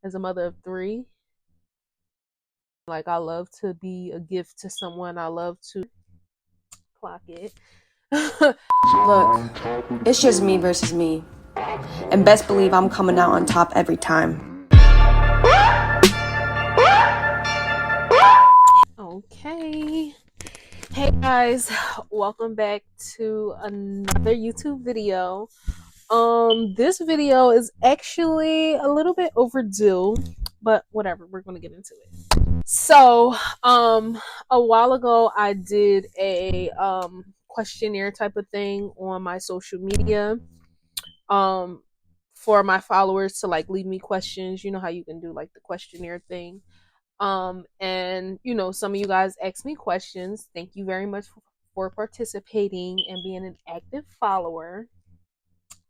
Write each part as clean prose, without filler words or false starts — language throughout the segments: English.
as a mother of three. Like, I love to be a gift to someone. I love to clock it. Look, it's just me versus me. And best believe I'm coming out on top every time. Okay. Hey guys, welcome back to another YouTube video. This video is actually a little bit overdue, but whatever, we're gonna get into it. So, a while ago I did a questionnaire type of thing on my social media. For my followers to like leave me questions. You know how you can do like the questionnaire thing. And you know, some of you guys asked me questions. Thank you very much for participating and being an active follower.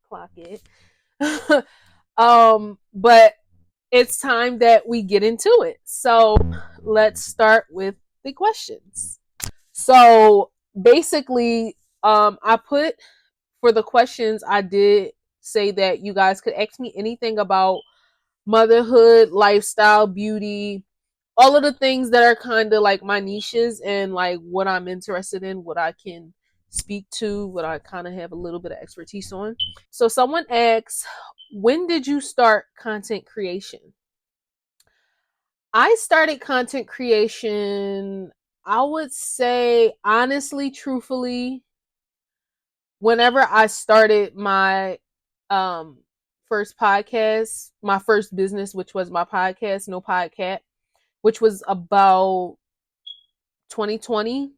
Clock it. But it's time that we get into it. So let's start with the questions. So basically, I put for the questions, I did say that you guys could ask me anything about motherhood, lifestyle, beauty, all of the things that are kind of like my niches and like what I'm interested in, what I can speak to, what I kind of have a little bit of expertise on. So someone asks, when did you start content creation? I started content creation, I would say honestly, truthfully, whenever I started my first podcast, my first business, which was my podcast, No Podcast, which was about 2020.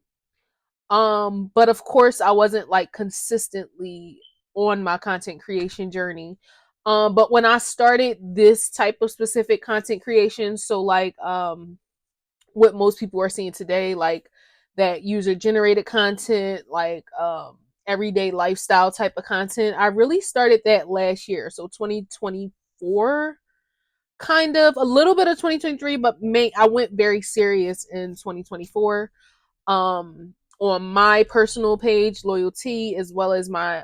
But of course I wasn't like consistently on my content creation journey. But when I started this type of specific content creation, so like what most people are seeing today, like that user generated content, like everyday lifestyle type of content, I really started that last year. So 2024, kind of a little bit of 2023, but I went very serious in 2024. On my personal page, Loyalty, as well as my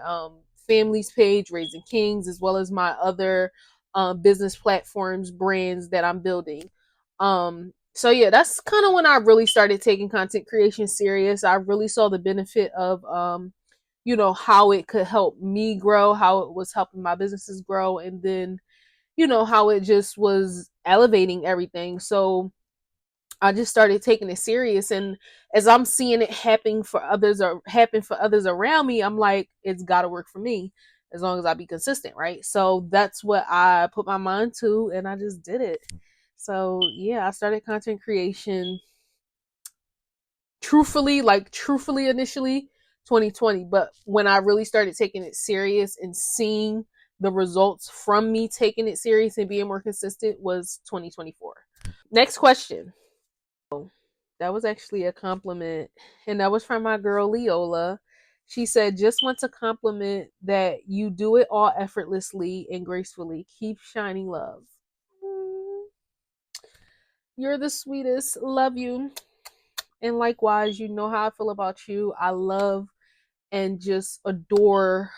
family's page, Raising Kings, as well as my other business platforms, brands that I'm building. So yeah, that's kind of when I really started taking content creation serious. I really saw the benefit of you know, how it could help me grow, how it was helping my businesses grow, and then, you know, how it just was elevating everything. So I just started taking it serious, and as I'm seeing it happen for others or happen for others around me, I'm like, it's got to work for me as long as I be consistent, right? So that's what I put my mind to, and I just did it. So yeah, I started content creation truthfully initially 2020, but when I really started taking it serious and seeing the results from me taking it serious and being more consistent was 2024. Next question. That was actually a compliment, and that was from my girl Leola. She said, just want to compliment that you do it all effortlessly and gracefully. Keep shining, love. You're the sweetest. Love you. And likewise, you know how I feel about you. I love and just adore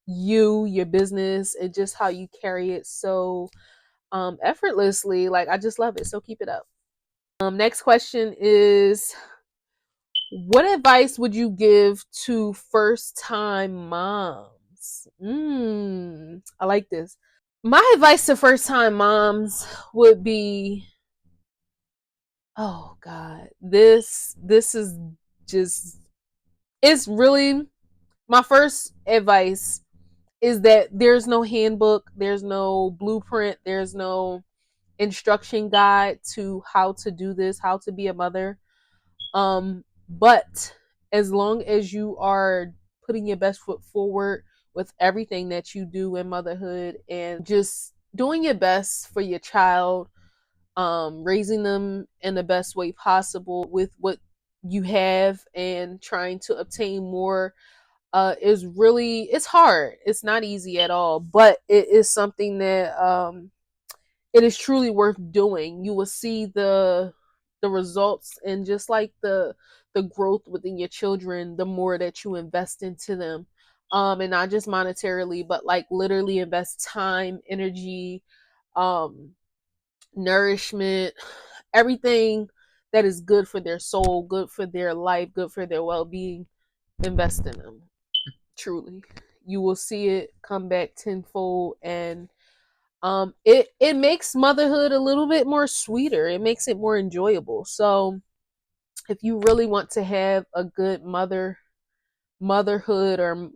you, your business, and just how you carry it so effortlessly. Like, I just love it. So keep it up. Next question is, what advice would you give to first time moms? I like this. My advice to first time moms would be, oh God, this is just, it's really, my first advice is that there's no handbook, there's no blueprint, there's no instruction guide to how to do this, how to be a mother. But as long as you are putting your best foot forward with everything that you do in motherhood and just doing your best for your child, raising them in the best way possible with what you have and trying to obtain more, is really, it's hard. It's not easy at all, but it is something that it is truly worth doing. You will see the results and just like the growth within your children the more that you invest into them, and not just monetarily, but like literally invest time, energy, um nourishment, everything that is good for their soul, good for their life, good for their well-being. Invest in them. Truly, you will see it come back tenfold, and it makes motherhood a little bit more sweeter. It makes it more enjoyable. So if you really want to have a good motherhood, or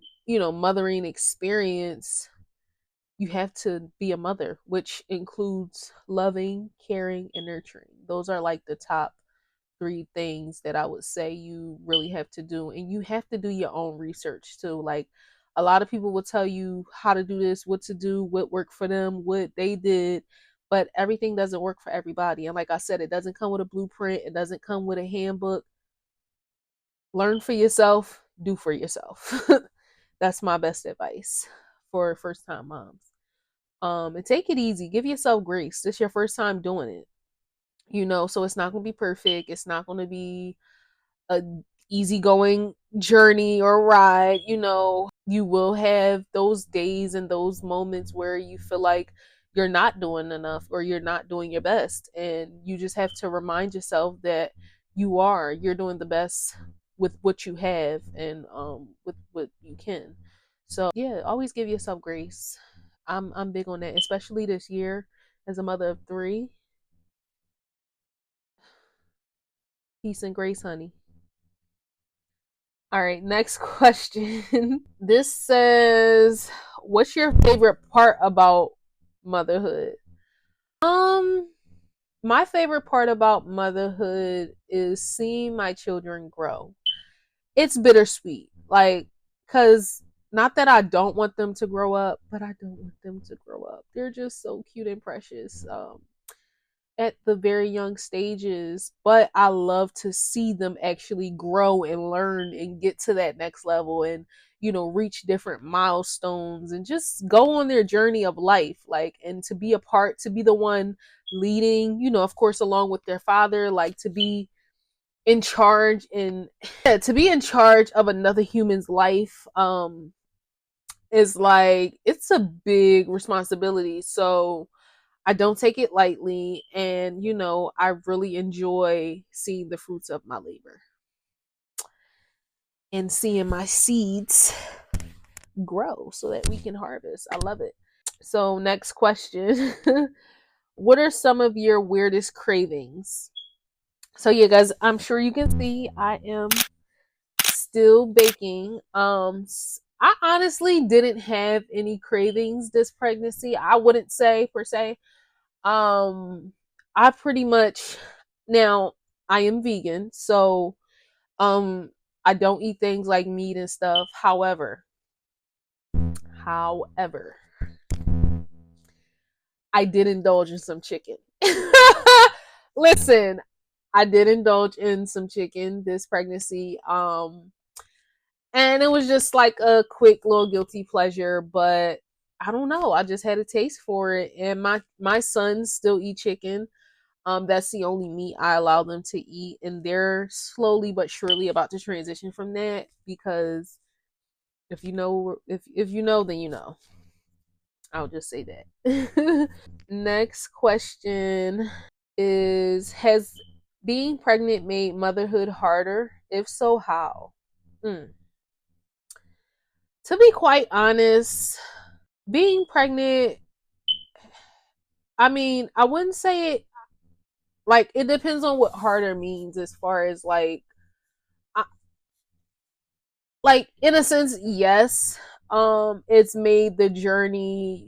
mothering experience, you have to be a mother, which includes loving, caring, and nurturing. Those are like the top three things that I would say you really have to do. And you have to do your own research too. Like, a lot of people will tell you how to do this, what to do, what worked for them, what they did, but everything doesn't work for everybody. And like I said, it doesn't come with a blueprint, it doesn't come with a handbook. Learn for yourself, do for yourself. That's my best advice for first time moms. And take it easy. Give yourself grace. This is your first time doing it. So it's not gonna be perfect. It's not gonna be a easygoing journey or ride. You will have those days and those moments where you feel like you're not doing enough or you're not doing your best, and you just have to remind yourself that you're doing the best with what you have, and with what you can. So yeah, always give yourself grace. I'm big on that, especially this year as a mother of three. Peace and grace, honey. All right, next question. This says, "What's your favorite part about motherhood?" Um, my favorite part about motherhood is seeing my children grow. It's bittersweet, like, cuz not that I don't want them to grow up, but I don't want them to grow up. They're just so cute and precious. At the very young stages, but I love to see them actually grow and learn and get to that next level, and reach different milestones and just go on their journey of life, like, and to be a part, to be the one leading, of course, along with their father, like, to be in charge, and yeah, to be in charge of another human's life is like, it's a big responsibility. So I don't take it lightly, and I really enjoy seeing the fruits of my labor and seeing my seeds grow so that we can harvest. I love it. So, next question. What are some of your weirdest cravings? So, yeah, guys, I'm sure you can see I am still baking. I honestly didn't have any cravings this pregnancy. I wouldn't say per se. Um, I pretty much, now, I am vegan, so um I don't eat things like meat and stuff. However, I did indulge in some chicken. Listen, I did indulge in some chicken this pregnancy. And it was just like a quick little guilty pleasure, but I don't know. I just had a taste for it, and my sons still eat chicken. That's the only meat I allow them to eat, and they're slowly but surely about to transition from that, because if you know, then you know. I'll just say that. Next question is, has being pregnant made motherhood harder? If so, how? Mm. To be quite honest, being pregnant, I mean, I wouldn't say it, like, it depends on what harder means, as far as I, like, in a sense, yes. It's made the journey,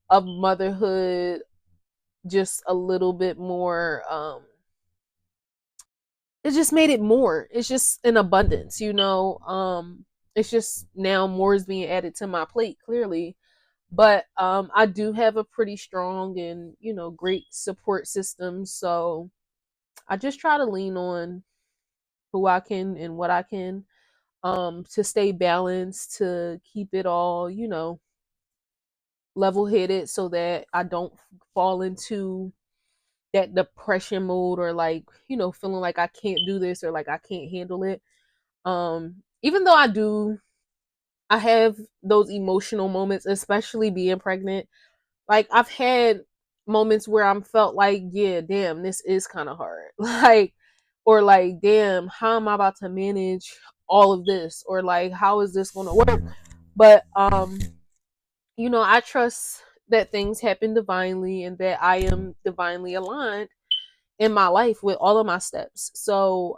of motherhood just a little bit more, it just made it more. It's just an abundance. It's just now more is being added to my plate, clearly. But I do have a pretty strong and, great support system, so I just try to lean on who I can and what I can, to stay balanced, to keep it all, level headed, so that I don't fall into that depression mode, or like, feeling like I can't do this, or like I can't handle it. Even though I have those emotional moments, especially being pregnant. Like, I've had moments where I'm felt like, yeah, damn, this is kind of hard. Like, or like, damn, how am I about to manage all of this? Or like, how is this going to work? But, I trust that things happen divinely and that I am divinely aligned in my life with all of my steps. So,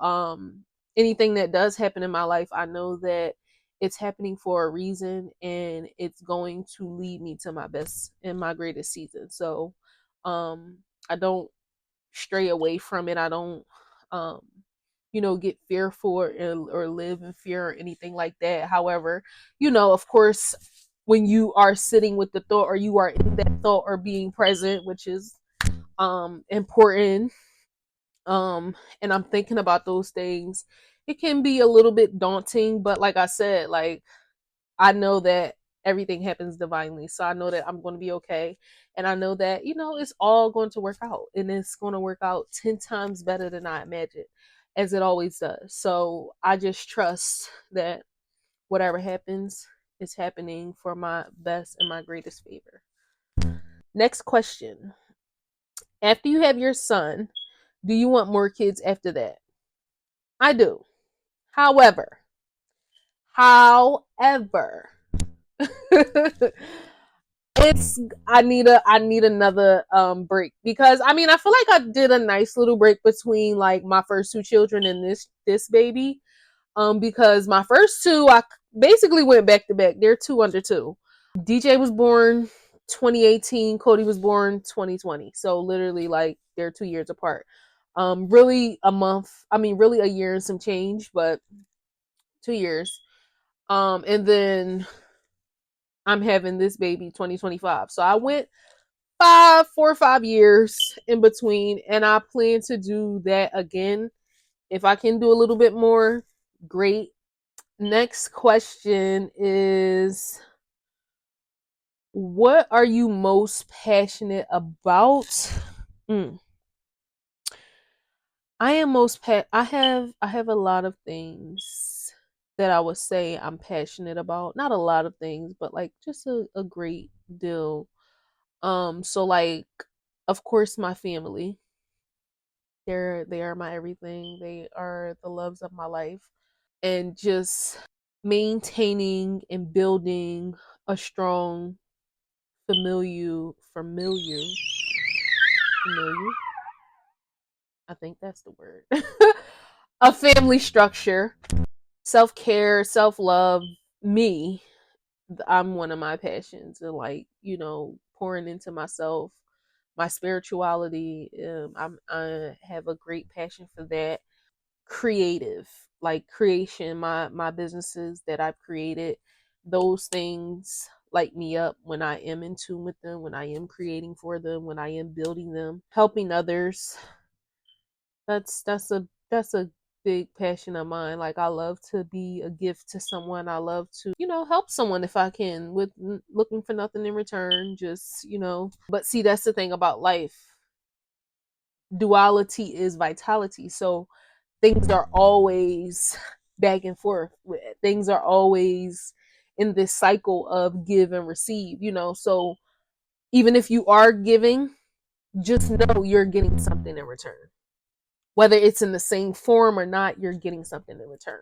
anything that does happen in my life, I know that it's happening for a reason and it's going to lead me to my best and my greatest season. So, I don't stray away from it. I don't, um, get fearful or live in fear or anything like that. However, of course, when you are sitting with the thought or you are in that thought or being present, which is important, and I'm thinking about those things, it can be a little bit daunting, but like I said, like I know that everything happens divinely. So I know that I'm going to be okay. And I know that, it's all going to work out and it's going to work out 10 times better than I imagined, as it always does. So I just trust that whatever happens is happening for my best and my greatest favor. Next question. After you have your son, do you want more kids after that? I do. However, it's I need another break, because I mean I feel like I did a nice little break between like my first two children and this baby, because my first two I basically went back to back. They're 2 under 2. DJ was born 2018, Cody was born 2020, so literally like they're 2 years apart. Really really a year and some change, but 2 years. And then I'm having this baby 2025. So I went 4 or 5 years in between, and I plan to do that again. If I can do a little bit more, great. Next question is, what are you most passionate about? I am most I have a lot of things that I would say I'm passionate about. Not a lot of things, but like just a great deal. So like, of course, my family. They are my everything. They are the loves of my life. And just maintaining and building a strong familiar, I think that's the word. A family structure, self-care, self-love, me. I'm one of my passions, and like, pouring into myself, my spirituality. I have a great passion for that. Creative, like creation, my businesses that I've created, those things light me up when I am in tune with them, when I am creating for them, when I am building them, helping others. That's a big passion of mine. Like I love to be a gift to someone. I love to, help someone if I can, with looking for nothing in return. Just, but see, that's the thing about life. Duality is vitality. So things are always back and forth. Things are always in this cycle of give and receive, So even if you are giving, just know you're getting something in return. Whether it's in the same form or not, you're getting something in return.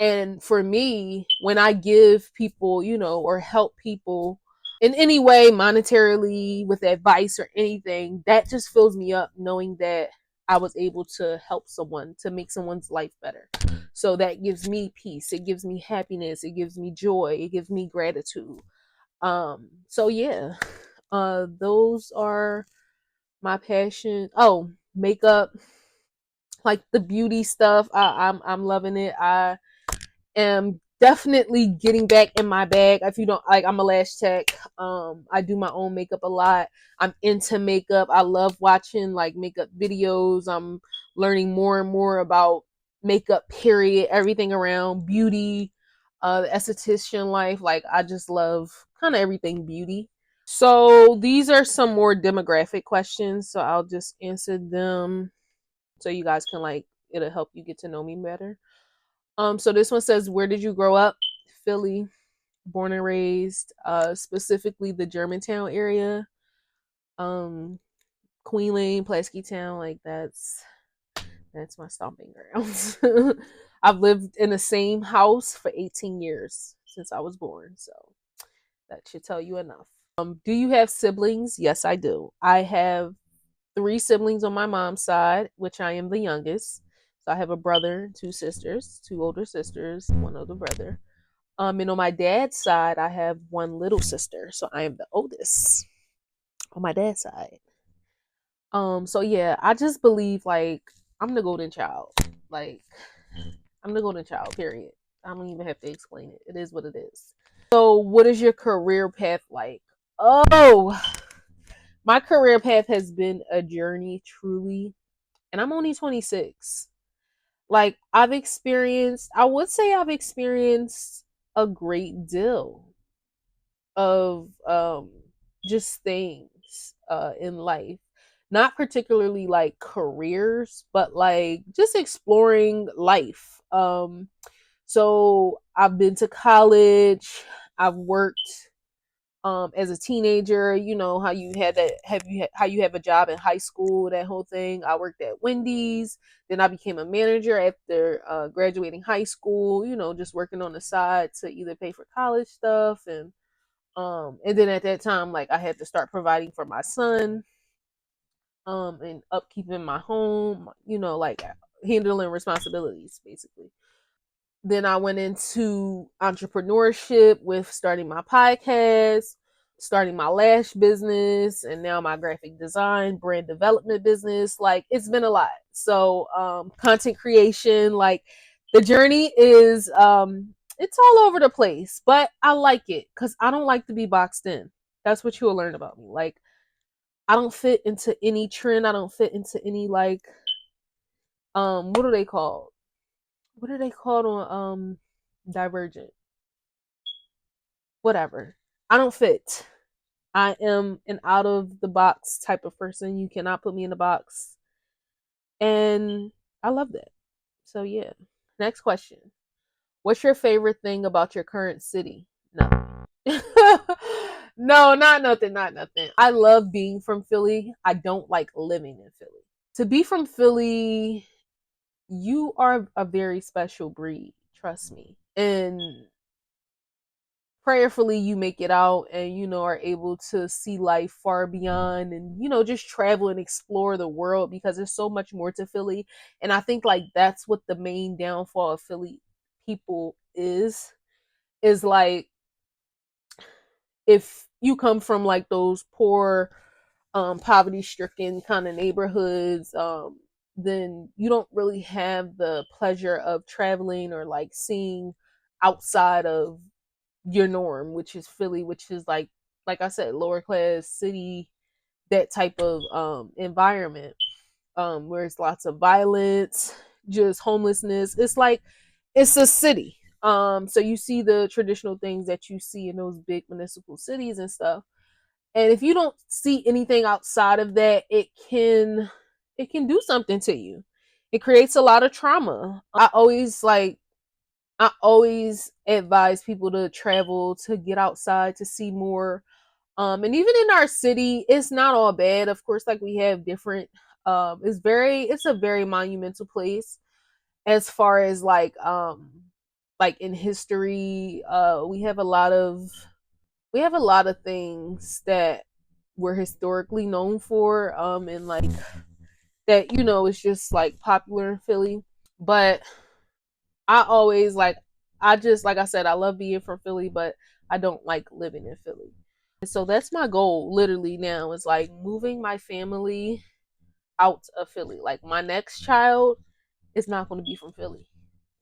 And for me, when I give people, or help people in any way, monetarily, with advice or anything, that just fills me up knowing that I was able to help someone, to make someone's life better. So that gives me peace. It gives me happiness. It gives me joy. It gives me gratitude. So yeah, those are my passion. Oh, makeup, like the beauty stuff. I'm loving it. I am definitely getting back in my bag. If you don't like, I'm a lash tech. I do my own makeup a lot. I'm into makeup. I love watching like makeup videos. I'm learning more and more about makeup, period, everything around beauty, the esthetician life. Like I just love kind of everything beauty. So these are some more demographic questions. So I'll just answer them so you guys can like, it'll help you get to know me better. So this one says, where did you grow up? Philly, born and raised, specifically the Germantown area. Um, Queen Lane, Pulaski Town, like that's my stomping grounds. I've lived in the same house for 18 years since I was born, so that should tell you enough. Do you have siblings? Yes, I do. I have three siblings on my mom's side, which I am the youngest. So I have a brother, two sisters, two older sisters, one older brother. And on my dad's side, I have one little sister. So I am the oldest on my dad's side. So yeah, I just believe like I'm the golden child. Like I'm the golden child, period. I don't even have to explain it. It is what it is. So what is your career path like? Oh, my career path has been a journey truly, and I'm only 26. Like I would say I've experienced a great deal of just things in life. Not particularly like careers, but like just exploring life. So I've been to college, I've worked as a teenager, you know how you had that how you have a job in high school, that whole thing. I worked at Wendy's, then I became a manager after graduating high school, you know, just working on the side to either pay for college stuff, and then at that time like I had to start providing for my son, and upkeeping my home, you know, like handling responsibilities basically. Then I went into entrepreneurship with starting my podcast, starting my lash business, and now my graphic design, brand development business. Like it's been a lot. So content creation, like the journey is it's all over the place, but I like it because I don't like to be boxed in. That's what you'll learn about me. Like I don't fit into any trend. I don't fit into any like what are they called? What are they called on Divergent? Whatever. I don't fit. I am an out of the box type of person. You cannot put me in a box. And I love that. So yeah. Next question. What's your favorite thing about your current city? No. No, not nothing, not nothing. I love being from Philly. I don't like living in Philly. To be from Philly, you are a very special breed, trust me. And prayerfully you make it out and you know are able to see life far beyond, and you know just travel and explore the world, because there's so much more to Philly. And I think like that's what the main downfall of Philly people is like, if you come from like those poor poverty stricken kind of neighborhoods, then you don't really have the pleasure of traveling or like seeing outside of your norm, which is Philly, which is like I said, lower class city, that type of environment, where it's lots of violence, just homelessness. It's like it's a city. So you see the traditional things that you see in those big municipal cities and stuff. And if you don't see anything outside of that, it can do something to you. It creates a lot of trauma. I always advise people to travel, to get outside, to see more. And even in our city, it's not all bad. Of course, like we have different it's a very monumental place as far as like in history. We have a lot of things that we're historically known for, and like that, you know, it's just like popular in Philly. But I always I just, like I said, I love being from Philly, but I don't like living in Philly. And so that's my goal literally now, is like moving my family out of Philly. Like my next child is not going to be from Philly.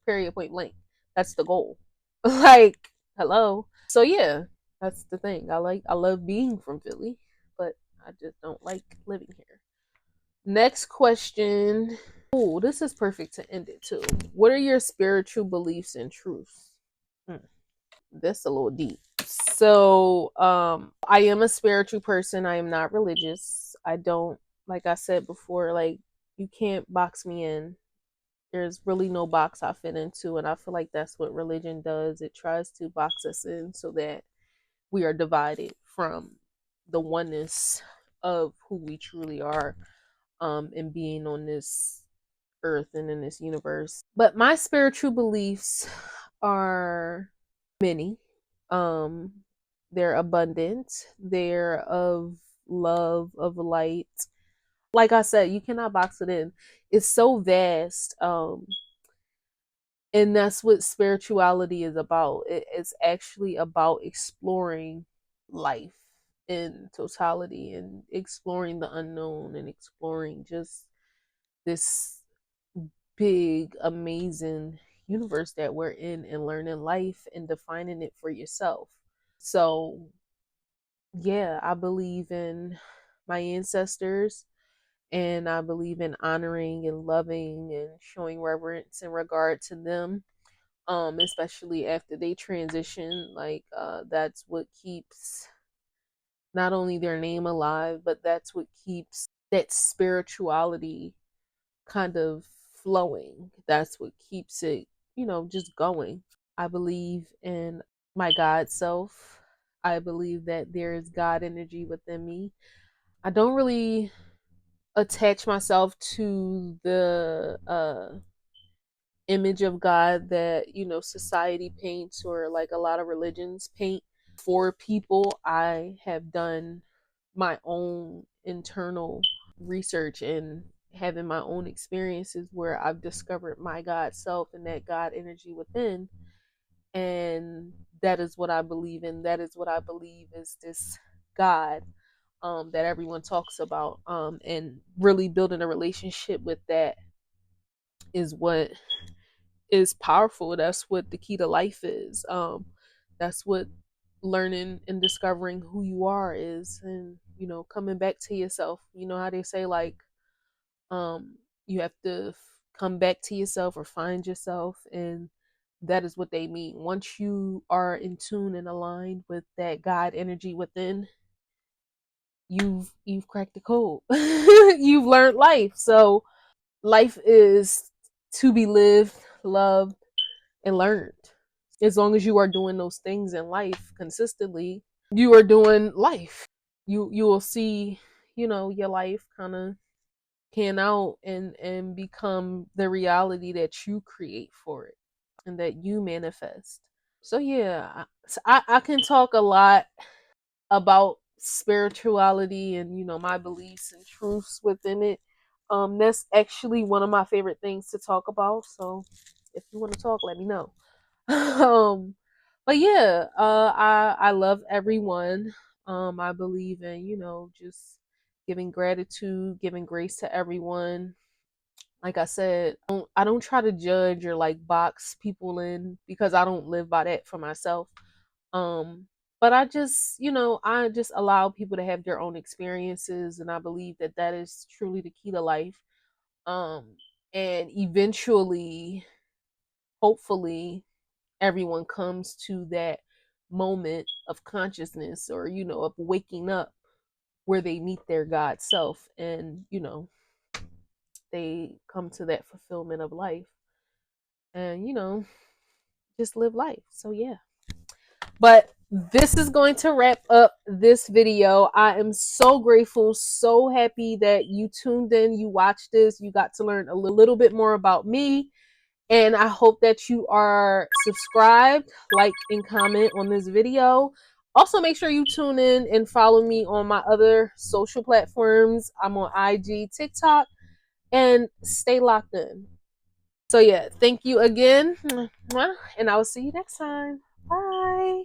Period, point blank. That's the goal. Like, hello. So yeah, that's the thing. I love being from Philly, but I just don't like living here. Next question. Oh, this is perfect to end it too. What are your spiritual beliefs and truths? Hmm, that's a little deep. So, I am a spiritual person. I am not religious. I don't, like I said before, like you can't box me in. There's really no box I fit into, and I feel like that's what religion does. It tries to box us in so that we are divided from the oneness of who we truly are, and being on this earth and in this universe. But my spiritual beliefs are many. Um, they're abundant. They're of love, of light. Like I said, you cannot box it in. It's so vast. And that's what spirituality is about. It's actually about exploring life in totality and exploring the unknown and exploring just this big, amazing universe that we're in and learning life and defining it for yourself. So, yeah, I believe in my ancestors and I believe in honoring and loving and showing reverence in regard to them. Especially after they transition, like that's what keeps not only their name alive, but that's what keeps that spirituality kind of flowing. That's what keeps it, just going. I believe in my God self. I believe that there is God energy within me. I don't really attach myself to the image of God that, society paints or like a lot of religions paint for people. I have done my own internal research and having my own experiences where I've discovered my God self and that God energy within. And that is what I believe in. That is what I believe is this God that everyone talks about. And really building a relationship with that is what is powerful. That's what the key to life is. That's what learning and discovering who you are is, and coming back to yourself. You know how they say like you have to come back to yourself or find yourself, and that is what they mean. Once you are in tune and aligned with that God energy within, you've cracked the code. You've learned life. So life is to be lived, loved, and learned. As long as you are doing those things in life consistently, you are doing life. You will see, your life kind of pan out and become the reality that you create for it and that you manifest. So yeah, I can talk a lot about spirituality and my beliefs and truths within it. That's actually one of my favorite things to talk about. So if you want to talk, let me know. But yeah, I love everyone. I believe in just giving gratitude, giving grace to everyone. Like I said, I don't try to judge or like box people in because I don't live by that for myself. Um, but I just allow people to have their own experiences, and I believe that that is truly the key to life. Um, and eventually, hopefully, everyone comes to that moment of consciousness or of waking up where they meet their God self, and they come to that fulfillment of life, and just live life. So yeah. But this is going to wrap up this video. I am so grateful, so happy that you tuned in, you watched this, you got to learn a little bit more about me. And I hope that you are subscribed, like, and comment on this video. Also, make sure you tune in and follow me on my other social platforms. I'm on IG, TikTok, and stay locked in. So yeah, thank you again, and I will see you next time. Bye.